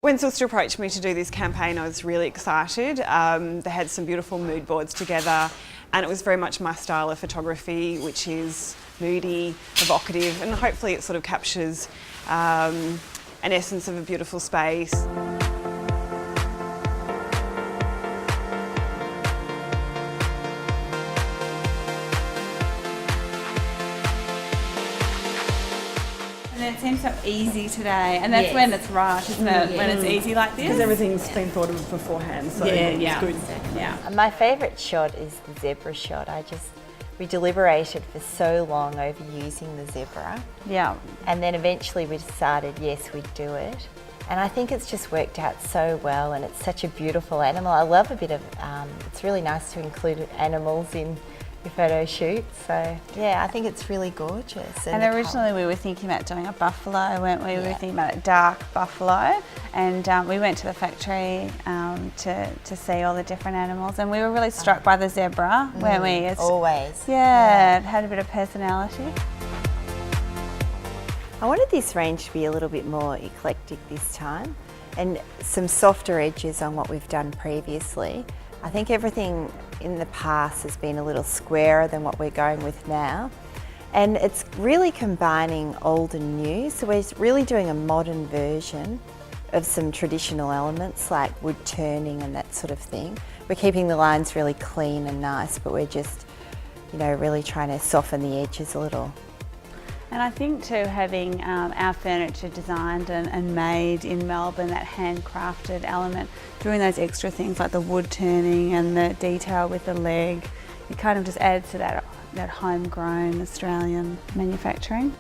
When Zuster approached me to do this campaign, I was really excited. They had some beautiful mood boards together, and it was very much my style of photography, which is moody, evocative, and hopefully it sort of captures an essence of a beautiful space. And it seems so easy today, and that's when it's right, isn't it? When it's easy like this. Because everything's been thought of beforehand, so it's good. Yeah. My favourite shot is the zebra shot. We deliberated for so long over using the zebra. Yeah. And then eventually we decided, yes, we'd do it. And I think it's just worked out so well, and it's such a beautiful animal. I love a bit of, it's really nice to include animals in your photo shoot. So yeah, I think it's really gorgeous. And originally we were thinking about doing a buffalo, weren't we? We were thinking about a dark buffalo, and we went to the factory to see all the different animals, and we were really struck by the zebra, weren't we? It's, always. Yeah, it had a bit of personality. I wanted this range to be a little bit more eclectic this time, and some softer edges on what we've done previously. I think everything in the past has been a little squarer than what we're going with now, and it's really combining old and new, so we're really doing a modern version of some traditional elements like wood turning and that sort of thing. We're keeping the lines really clean and nice, but we're just, really trying to soften the edges a little. And I think too, having our furniture designed and made in Melbourne, that handcrafted element, doing those extra things like the wood turning and the detail with the leg, it kind of just adds to that homegrown Australian manufacturing.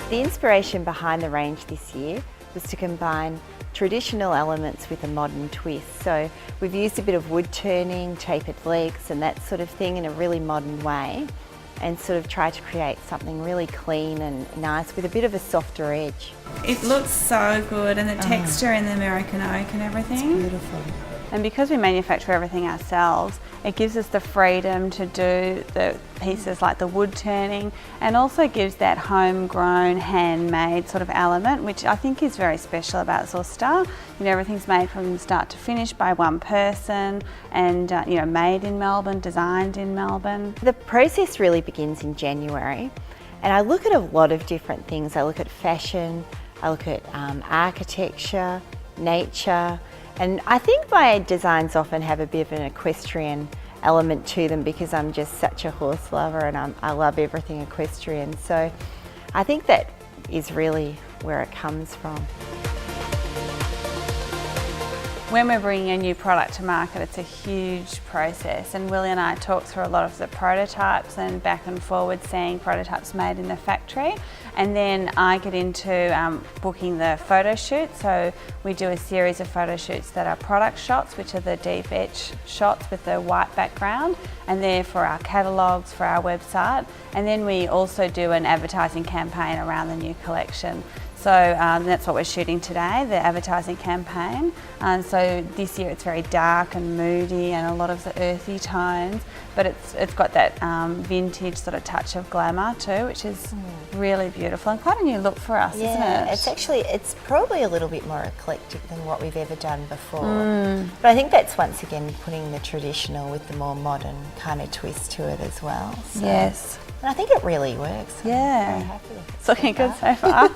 The inspiration behind the range this year was to combine traditional elements with a modern twist. So we've used a bit of wood turning, tapered legs and that sort of thing in a really modern way, and sort of try to create something really clean and nice with a bit of a softer edge. It looks so good, and the texture in the American oak and everything. It's beautiful. And because we manufacture everything ourselves, it gives us the freedom to do the pieces like the wood turning, and also gives that homegrown, handmade sort of element, which I think is very special about Zuster. Everything's made from start to finish by one person, and made in Melbourne, designed in Melbourne. The process really begins in January, and I look at a lot of different things. I look at fashion, I look at architecture, nature, and I think my designs often have a bit of an equestrian element to them because I'm just such a horse lover, and I love everything equestrian. So I think that is really where it comes from. When we're bringing a new product to market, it's a huge process, and Willie and I talk through a lot of the prototypes and back and forward seeing prototypes made in the factory, and then I get into booking the photo shoot. So we do a series of photo shoots that are product shots, which are the deep etch shots with the white background, and they're for our catalogues, for our website, and then we also do an advertising campaign around the new collection. So that's what we're shooting today, the advertising campaign. So this year it's very dark and moody and a lot of the earthy tones, but it's got that vintage sort of touch of glamour too, which is really beautiful and quite a new look for us, isn't it? It's probably a little bit more eclectic than what we've ever done before. But I think that's once again putting the traditional with the more modern kind of twist to it as well. So. Yes. And I think it really works. Yeah. I'm very happy with it. It's looking good so far.